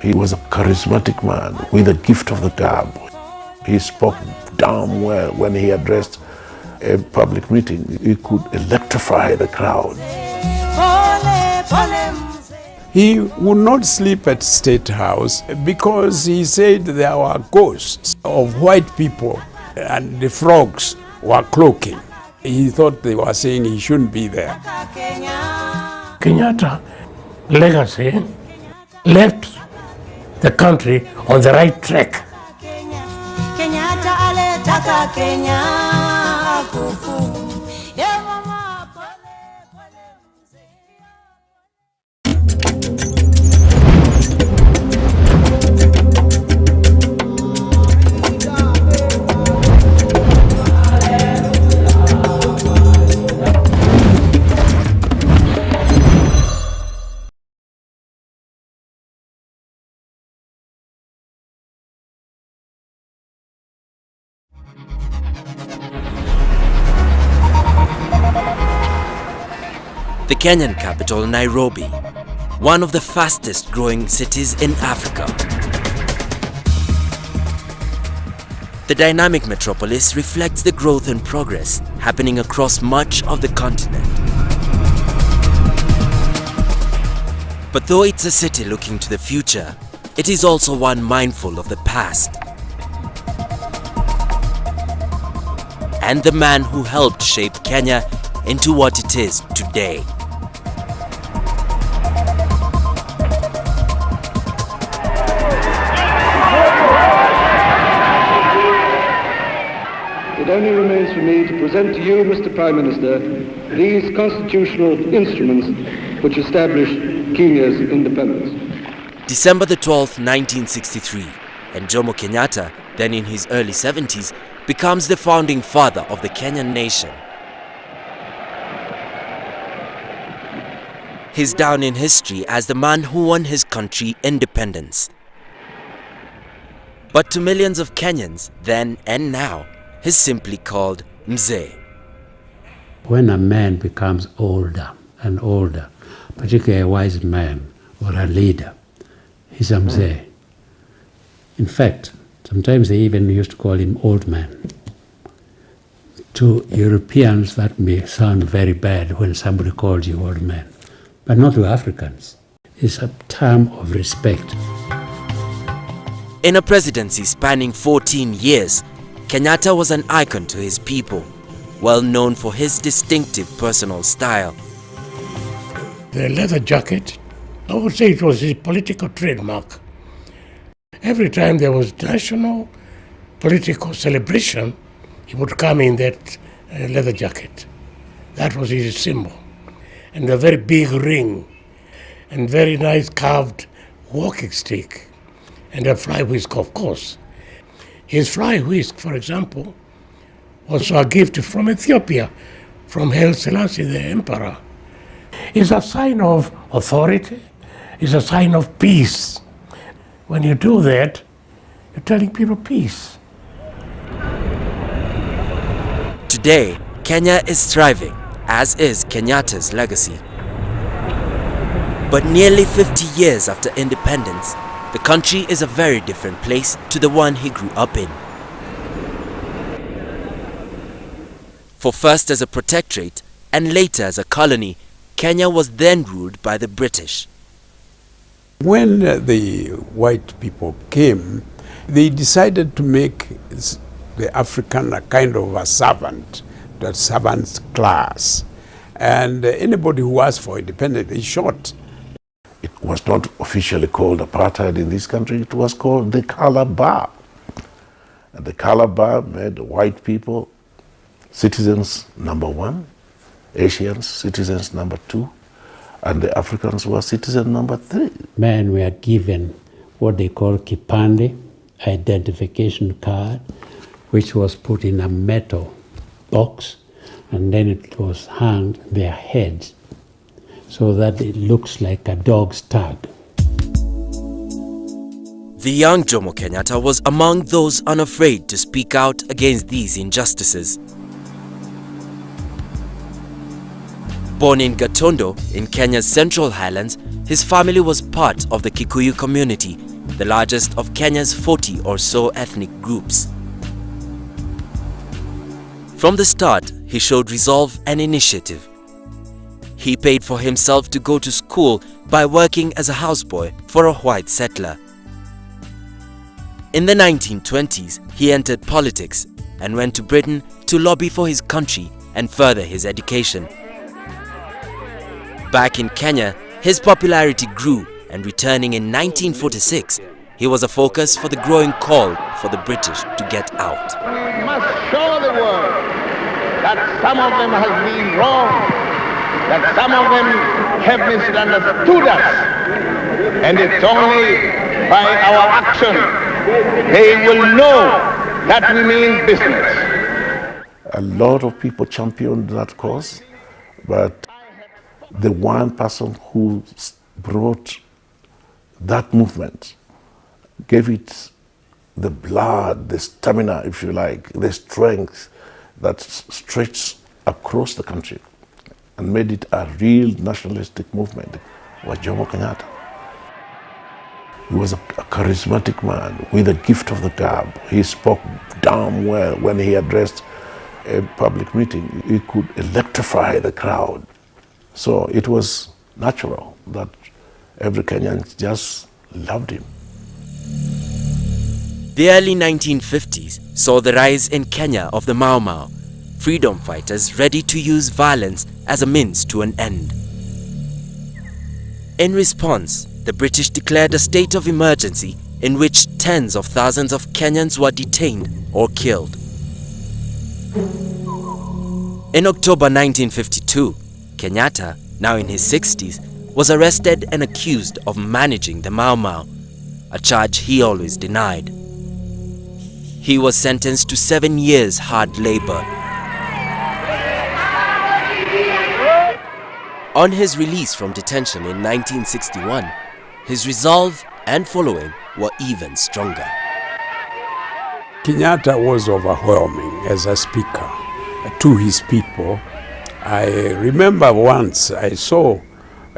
He was a charismatic man with a gift of the gab. He spoke damn well when he addressed a public meeting. He could electrify the crowd. He would not sleep at State House because he said there were ghosts of white people and the frogs were cloaking. He thought they were saying he shouldn't be there. Kenyatta's legacy left the country on the right track. The Kenyan capital, Nairobi, one of the fastest growing cities in Africa. The dynamic metropolis reflects the growth and progress happening across much of the continent. But though it's a city looking to the future, it is also one mindful of the past. And the man who helped shape Kenya into what it is today. It only remains for me to present to you, Mr. Prime Minister, these constitutional instruments which establish Kenya's independence. December the 12th, 1963, and Jomo Kenyatta, then in his early 70s, becomes the founding father of the Kenyan nation. He's down in history as the man who won his country independence. But to millions of Kenyans, then and now, he's simply called Mzee. When a man becomes older and older, particularly a wise man or a leader, he's a Mzee. In fact, sometimes they even used to call him old man. To Europeans, that may sound very bad when somebody calls you old man, but not to Africans. It's a term of respect. In a presidency spanning 14 years, Kenyatta was an icon to his people, well known for his distinctive personal style. The leather jacket, I would say it was his political trademark. Every time there was national political celebration, he would come in that leather jacket. That was his symbol. And a very big ring, and very nice carved walking stick, and a fly whisk, of course. His fly whisk, for example, was a gift from Ethiopia, from Haile Selassie, the emperor. It's a sign of authority, it's a sign of peace. When you do that, you're telling people peace. Today, Kenya is thriving, as is Kenyatta's legacy. But nearly 50 years after independence, the country is a very different place to the one he grew up in. For first as a protectorate and later as a colony, Kenya was then ruled by the British. When the white people came, they decided to make the African a kind of a servant, the servant class. And anybody who asked for independence is shot. It was not officially called apartheid in this country, it was called the color bar. And the color bar made white people citizens number one, Asians citizens number two, and the Africans were citizen number three. Men were given what they call kipande, identification card, which was put in a metal box, and then it was hung their heads so that it looks like a dog's tag. The young Jomo Kenyatta was among those unafraid to speak out against these injustices. Born in Gatondo in Kenya's Central Highlands, his family was part of the Kikuyu community, the largest of Kenya's 40 or so ethnic groups. From the start, he showed resolve and initiative. He paid for himself to go to school by working as a houseboy for a white settler. In the 1920s, he entered politics and went to Britain to lobby for his country and further his education. Back in Kenya, his popularity grew, and returning in 1946, he was a focus for the growing call for the British to get out. We must show the world that some of them have been wrong, that some of them have misunderstood us, and it's only by our action they will know that we mean business. A lot of people championed that cause, but the one person who brought that movement, gave it the blood, the stamina, if you like, the strength that stretched across the country and made it a real nationalistic movement, was Jomo Kenyatta. He was a charismatic man with a gift of the gab. He spoke damn well when he addressed a public meeting. He could electrify the crowd. So it was natural that every Kenyan just loved him. The early 1950s saw the rise in Kenya of the Mau Mau, freedom fighters ready to use violence as a means to an end. In response, the British declared a state of emergency in which tens of thousands of Kenyans were detained or killed. In October 1952, Kenyatta, now in his 60s, was arrested and accused of managing the Mau Mau, a charge he always denied. He was sentenced to 7 years hard labor. On his release from detention in 1961, his resolve and following were even stronger. Kenyatta was overwhelming as a speaker to his people. I remember once I saw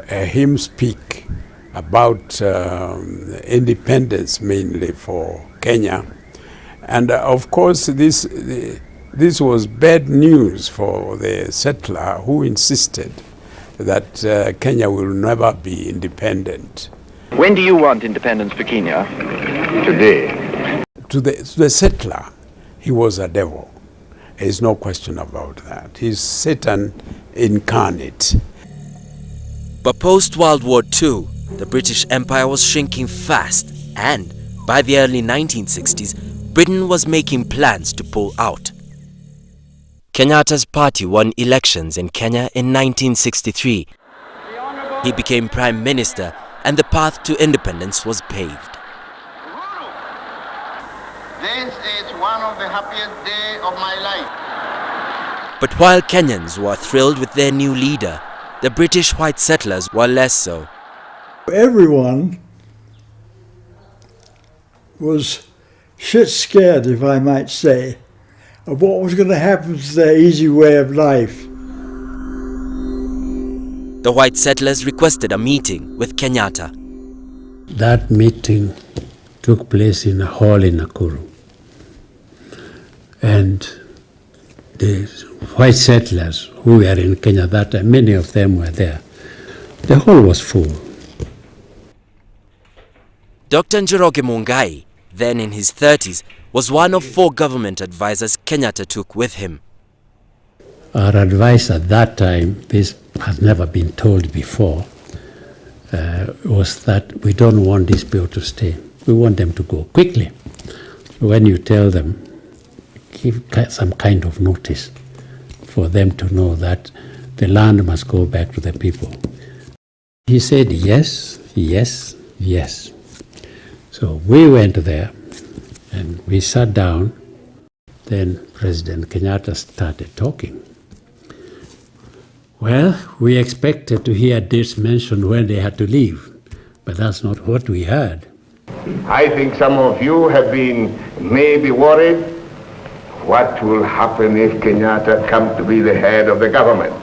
him speak about independence mainly for Kenya. And of course this was bad news for the settler who insisted that Kenya will never be independent. When do you want independence for Kenya? Today. To the settler, he was a devil. There's no question about that. He's Satan incarnate. But post-World War II, the British Empire was shrinking fast, and by the early 1960s, Britain was making plans to pull out. Kenyatta's party won elections in Kenya in 1963. He became Prime Minister, and the path to independence was paved. This is one of the happiest days of my life. But while Kenyans were thrilled with their new leader, the British white settlers were less so. Everyone was shit scared, if I might say, of what was going to happen to their easy way of life. The white settlers requested a meeting with Kenyatta. That meeting took place in a hall in Nakuru. And the white settlers who were in Kenya that time, many of them were there. The hall was full. Dr. Njoroge Mungai, then in his 30s, was one of 4 government advisors Kenyatta took with him. Our advice at that time, this has never been told before, was that we don't want these people to stay. We want them to go quickly. When you tell them, give some kind of notice for them to know that the land must go back to the people. He said yes, yes, yes. So we went there and we sat down. Then President Kenyatta started talking. Well, we expected to hear this mentioned when they had to leave, but that's not what we heard. I think some of you have been maybe worried what will happen if Kenyatta comes to be the head of the government.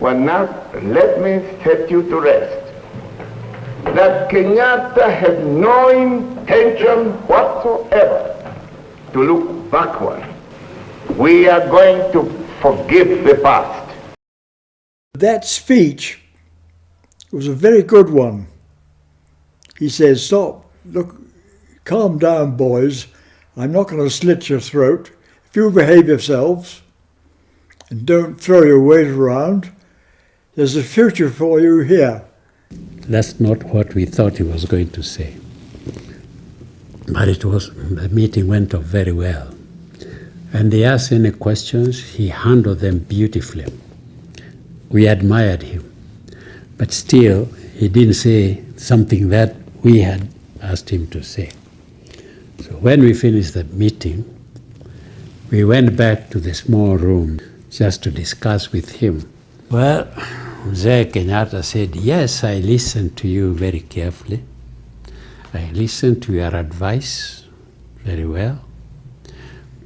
were not, let me set you to rest, that Kenyatta had no intention whatsoever to look backward. We are going to forgive the past. That speech was a very good one. He says, stop, look, calm down, boys. I'm not going to slit your throat. If you behave yourselves and don't throw your weight around, there's a future for you here. That's not what we thought he was going to say. But the meeting went off very well. And they asked any questions, he handled them beautifully. We admired him. But still, he didn't say something that we had asked him to say. So when we finished the meeting, we went back to the small room just to discuss with him. Well, Mzee Kenyatta said, yes, I listened to you very carefully. I listened to your advice very well,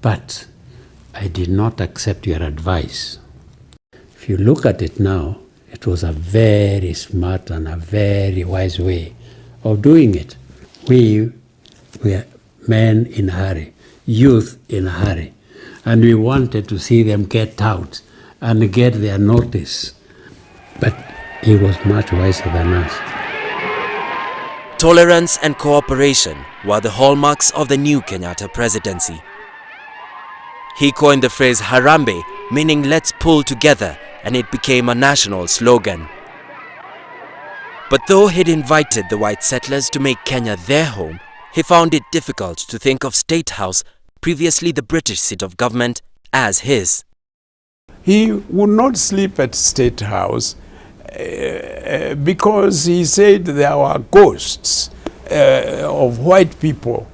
but I did not accept your advice. If you look at it now, it was a very smart and a very wise way of doing it. We were men in a hurry, youth in a hurry, and we wanted to see them get out and get their notice. But he was much wiser than us. Tolerance and cooperation were the hallmarks of the new Kenyatta presidency. He coined the phrase Harambe, meaning let's pull together, and it became a national slogan. But though he'd invited the white settlers to make Kenya their home, he found it difficult to think of State House, previously the British seat of government, as his. He would not sleep at State House because he said there were ghosts of white people.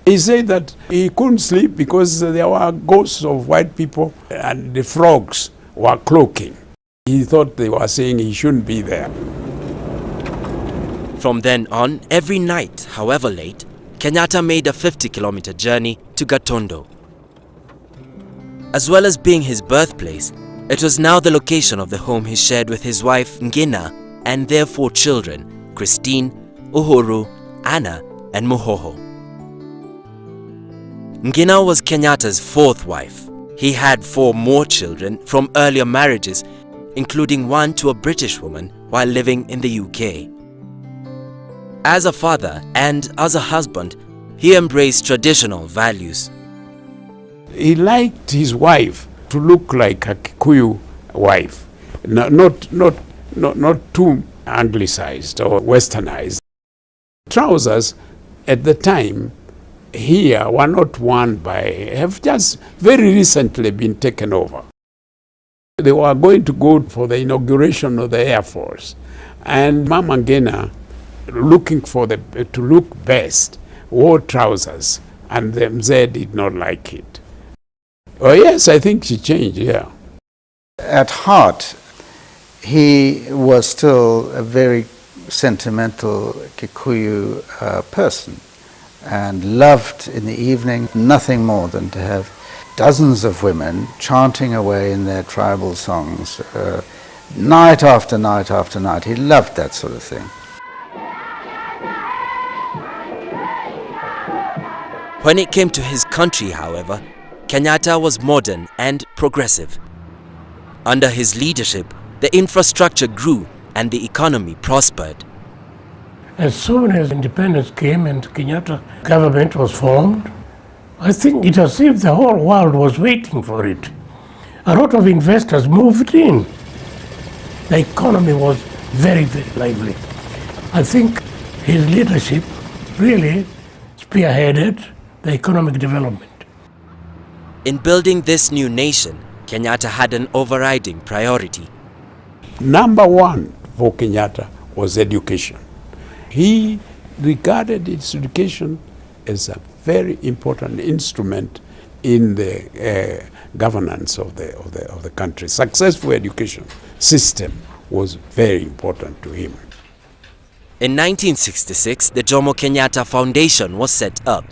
He said that he couldn't sleep because there were ghosts of white people and the frogs were cloaking. He thought they were saying he shouldn't be there. From then on, every night, however late, Kenyatta made a 50-kilometer journey to Gatondo. As well as being his birthplace, it was now the location of the home he shared with his wife Ngina and their 4 children, Christine, Uhuru, Anna and Muhoho. Ngina was Kenyatta's 4th wife. He had 4 more children from earlier marriages, including one to a British woman while living in the UK. As a father and as a husband, he embraced traditional values. He liked his wife to look like a Kikuyu wife, not too anglicized or westernized. Trousers at the time here were not worn have just very recently been taken over. They were going to go for the inauguration of the Air Force, and Mama Ngina, looking to look best, wore trousers, and the Mzee did not like it. Oh yes, I think she changed, yeah. At heart, he was still a very sentimental Kikuyu person and loved in the evening nothing more than to have dozens of women chanting away in their tribal songs night after night after night. He loved that sort of thing. When it came to his country, however, Kenyatta was modern and progressive. Under his leadership, the infrastructure grew and the economy prospered. As soon as independence came and Kenyatta government was formed, I think it as if the whole world was waiting for it. A lot of investors moved in. The economy was very, very lively. I think his leadership really spearheaded the economic development. In building this new nation, Kenyatta had an overriding priority. Number 1 for Kenyatta was education. He regarded its education as a very important instrument in the governance of the country. Successful education system was very important to him. In 1966, the Jomo Kenyatta Foundation was set up.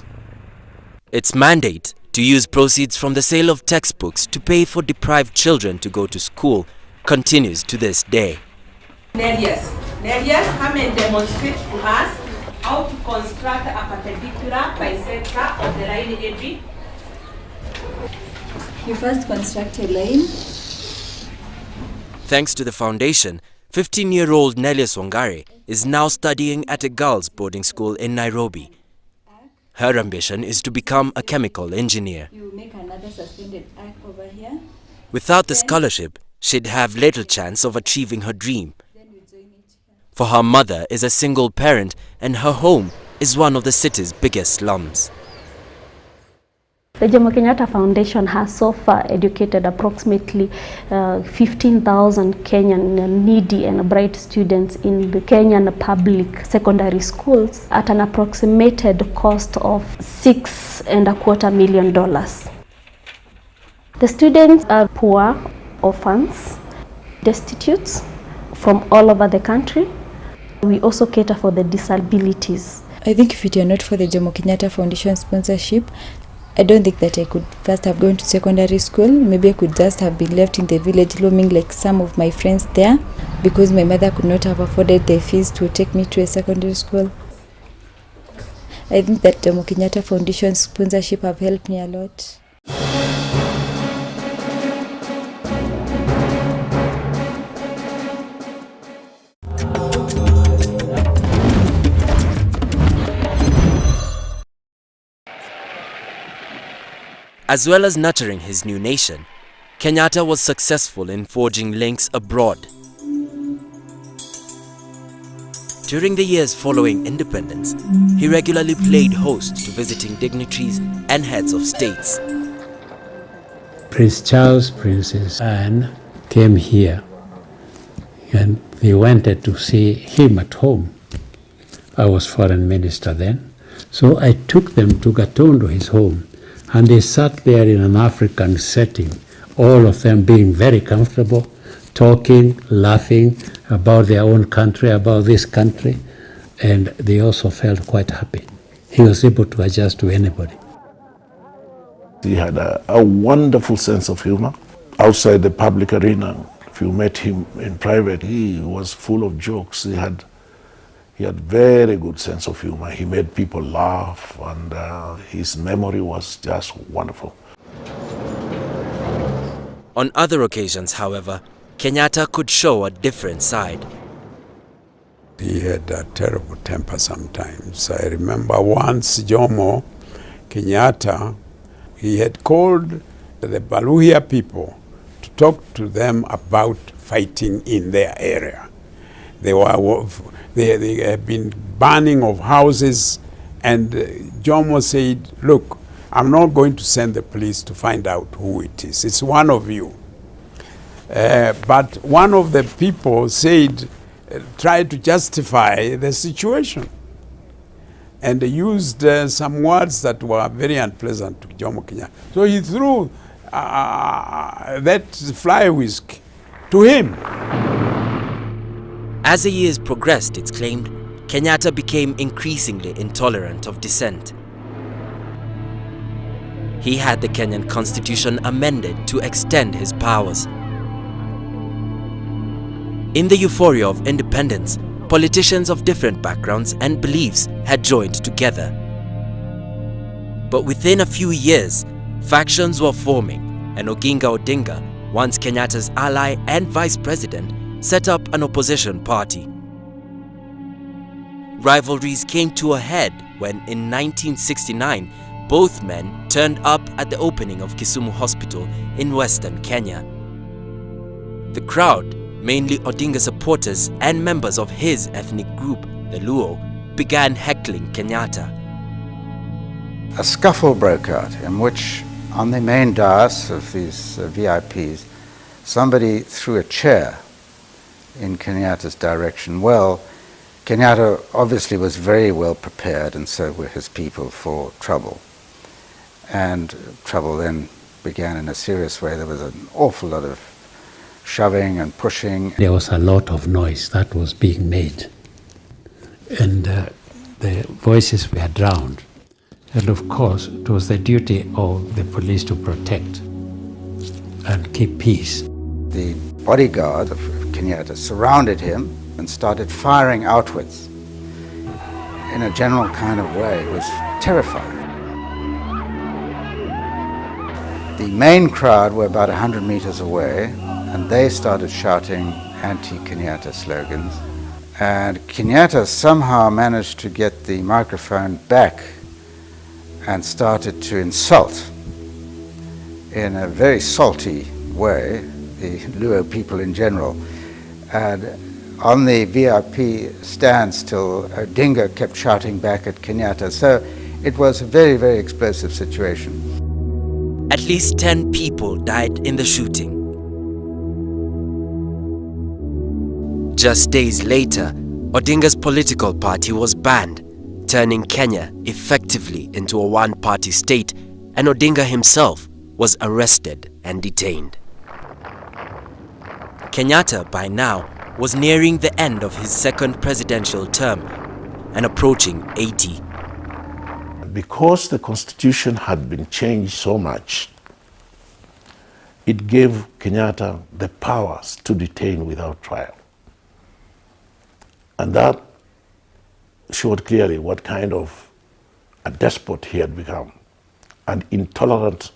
Its mandate to use proceeds from the sale of textbooks to pay for deprived children to go to school continues to this day. Nerias, come and demonstrate to us how to construct a perpendicular bisector of the line AB. You first construct a line. Thanks to the foundation, 15-year-old Nelius Wangari is now studying at a girls' boarding school in Nairobi. Her ambition is to become a chemical engineer. You make another suspended arc over here. Without the scholarship, she'd have little chance of achieving her dream. For her mother is a single parent and her home is one of the city's biggest slums. The Jomo Kenyatta Foundation has so far educated approximately 15,000 Kenyan needy and bright students in the Kenyan public secondary schools at an approximated cost of $6.25 million. The students are poor, orphans, destitutes from all over the country. We also cater for the disabilities. I think if it were not for the Jomo Kenyatta Foundation sponsorship, I don't think that I could first have gone to secondary school. Maybe I could just have been left in the village roaming like some of my friends there, because my mother could not have afforded the fees to take me to a secondary school. I think that Jomo Kenyatta Foundation sponsorship have helped me a lot. As well as nurturing his new nation, Kenyatta was successful in forging links abroad. During the years following independence, he regularly played host to visiting dignitaries and heads of states. Prince Charles, Princess Anne came here and they wanted to see him at home. I was foreign minister then, so I took them to Gatondo, his home. And they sat there in an African setting, all of them being very comfortable, talking, laughing about their own country, about this country, and they also felt quite happy. He was able to adjust to anybody. He had a wonderful sense of humor. Outside the public arena, if you met him in private, he was full of jokes. He had very good sense of humor. He made people laugh, and his memory was just wonderful. On other occasions, however, Kenyatta could show a different side. He had a terrible temper sometimes. I remember once Jomo Kenyatta, he had called the Baluhia people to talk to them about fighting in their area. They had been burning of houses, and Jomo said, look, I'm not going to send the police to find out who it is. It's one of you. But one of the people said, tried to justify the situation and used some words that were very unpleasant to Jomo Kenyatta. So he threw that fly whisk to him. As the years progressed, it's claimed, Kenyatta became increasingly intolerant of dissent. He had the Kenyan constitution amended to extend his powers. In the euphoria of independence, politicians of different backgrounds and beliefs had joined together. But within a few years, factions were forming, and Oginga Odinga, once Kenyatta's ally and vice president, set up an opposition party. Rivalries came to a head when in 1969, both men turned up at the opening of Kisumu Hospital in western Kenya. The crowd, mainly Odinga supporters and members of his ethnic group, the Luo, began heckling Kenyatta. A scuffle broke out in which, on the main dais of these VIPs, somebody threw a chair in Kenyatta's direction. Well, Kenyatta obviously was very well prepared, and so were his people, for trouble. And trouble then began in a serious way. There was an awful lot of shoving and pushing. There was a lot of noise that was being made, and the voices were drowned. And of course, it was the duty of the police to protect and keep peace. The bodyguard of Kenyatta surrounded him and started firing outwards in a general kind of way. It was terrifying. The main crowd were about 100 meters away, and they started shouting anti-Kenyatta slogans. And Kenyatta somehow managed to get the microphone back and started to insult in a very salty way the Luo people in general. And on the VIP standstill, Odinga kept shouting back at Kenyatta. So it was a very, very explosive situation. At least 10 people died in the shooting. Just days later, Odinga's political party was banned, turning Kenya effectively into a one-party state, and Odinga himself was arrested and detained. Kenyatta, by now, was nearing the end of his second presidential term and approaching 80. Because the constitution had been changed so much, it gave Kenyatta the powers to detain without trial. And that showed clearly what kind of a despot he had become, an intolerant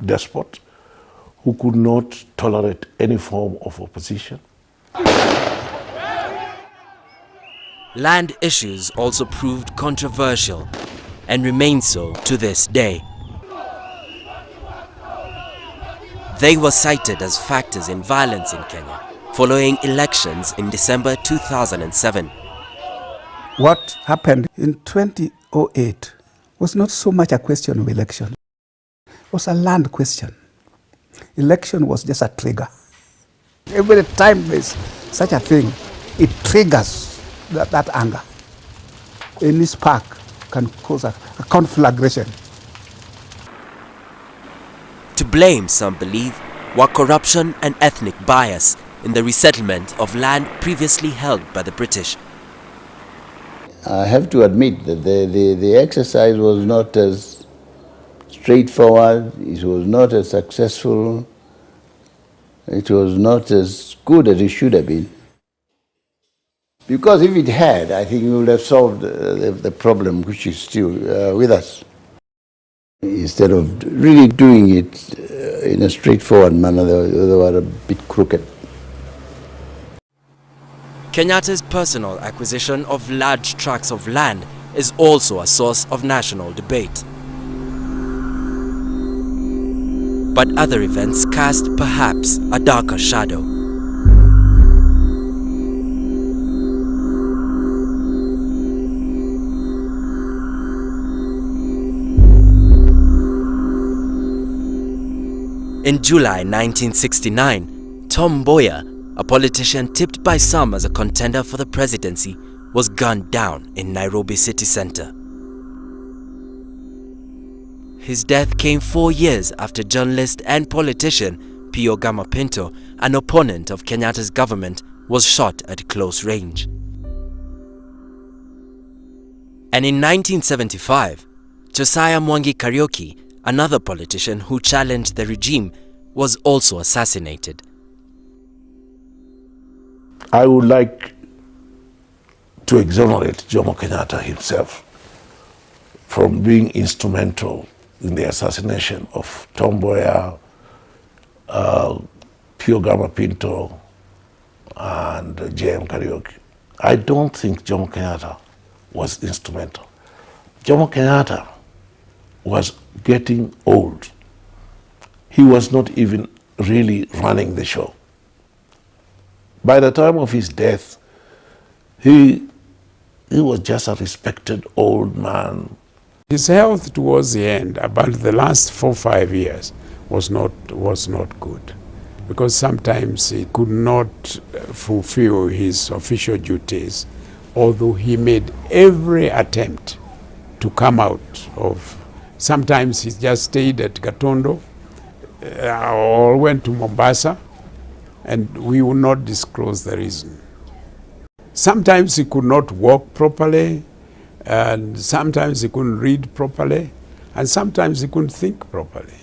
despot who could not tolerate any form of opposition. Land issues also proved controversial and remain so to this day. They were cited as factors in violence in Kenya following elections in December 2007. What happened in 2008 was not so much a question of election. It was a land question. Election was just a trigger. Every time there's such a thing, it triggers that anger. Any spark can cause a conflagration. To blame, some believe, were corruption and ethnic bias in the resettlement of land previously held by the British. I have to admit that the exercise was not as straightforward, it was not as successful, it was not as good as it should have been. Because if it had, I think we would have solved the problem which is still with us. Instead of really doing it in a straightforward manner, they were a bit crooked. Kenyatta's personal acquisition of large tracts of land is also a source of national debate. But other events cast perhaps a darker shadow. In July 1969, Tom Mboya, a politician tipped by some as a contender for the presidency, was gunned down in Nairobi city center. His death came 4 years after journalist and politician Pio Gama Pinto, an opponent of Kenyatta's government, was shot at close range. And in 1975, Josiah Mwangi Kariuki, another politician who challenged the regime, was also assassinated. I would like to exonerate Jomo Kenyatta himself from being instrumental in the assassination of Tom Mboya, Pio Gama Pinto, and J.M. Kariuki. I don't think Jomo Kenyatta was instrumental. Jomo Kenyatta was getting old. He was not even really running the show. By the time of his death, he was just a respected old man. His health towards the end, about the last 4 or 5 years, was not good, because sometimes he could not fulfill his official duties, although he made every attempt to come out of. Sometimes he just stayed at Gatondo or went to Mombasa, and we will not disclose the reason. Sometimes he could not walk properly, and sometimes he couldn't read properly, and sometimes he couldn't think properly.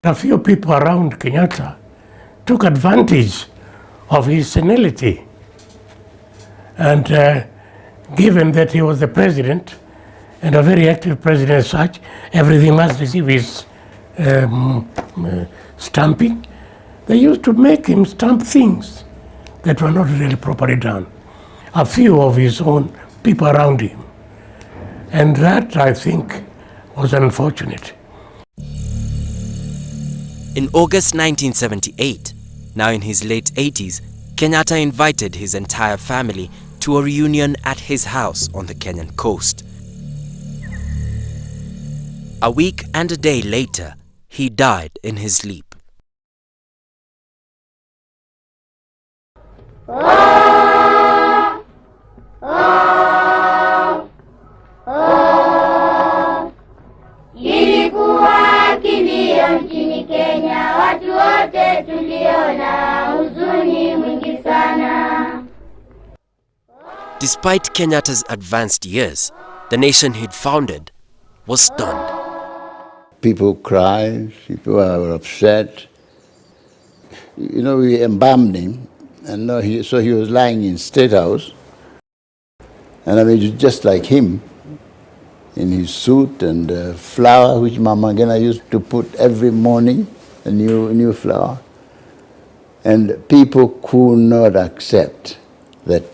A few people around Kenyatta took advantage of his senility. And given that he was the president, and a very active president as such, everything must receive his stamping. They used to make him stamp things that were not really properly done. A few of his own people around him. And that, I think, was unfortunate. In August 1978, now in his late 80s, Kenyatta invited his entire family to a reunion at his house on the Kenyan coast. A week and a day later, he died in his sleep. Ilikuwa kilio nchini Kenya, watu wote tuliona huzuni mwingi sana. Despite Kenyatta's advanced years, the nation he'd founded was stunned. People cried, people were upset. You know, we embalmed him, and so he was lying in State House. And I mean, just like him, in his suit and flower, which Mama Ngina used to put every morning, a new flower. And people could not accept that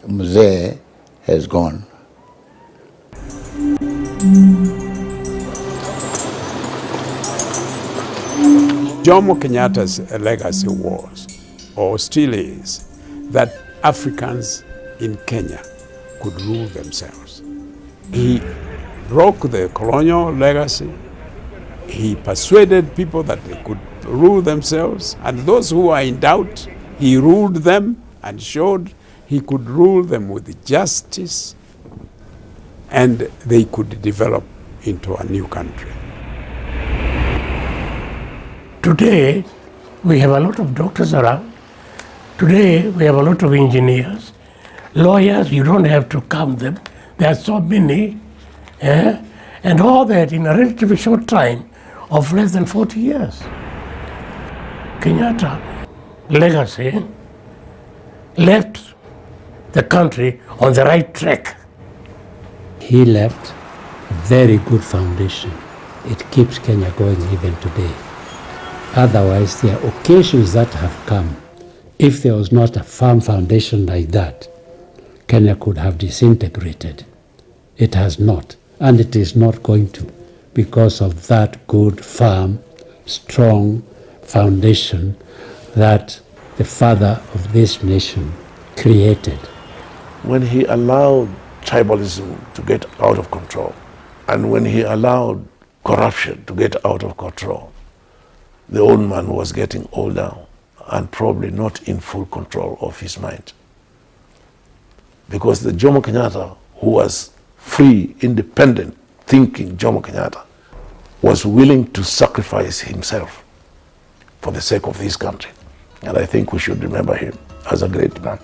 Mzee has gone. Jomo Kenyatta's legacy was, or still is, that Africans in Kenya could rule themselves. He broke the colonial legacy. He persuaded people that they could rule themselves, and those who are in doubt, he ruled them and showed he could rule them with justice, and they could develop into a new country. Today, we have a lot of doctors around. Today, we have a lot of engineers. Lawyers, you don't have to count them. There are so many. And all that in a relatively short time of less than 40 years. Kenyatta legacy left the country on the right track. He left a very good foundation. It keeps Kenya going even today. Otherwise, there are occasions that have come. If there was not a firm foundation like that, Kenya could have disintegrated. It has not, and it is not going to, because of that good, firm, strong foundation that the father of this nation created. When he allowed tribalism to get out of control, and when he allowed corruption to get out of control, the old man was getting older and probably not in full control of his mind. Because the Jomo Kenyatta, who was free, independent, thinking Jomo Kenyatta, was willing to sacrifice himself for the sake of this country. And I think we should remember him as a great man.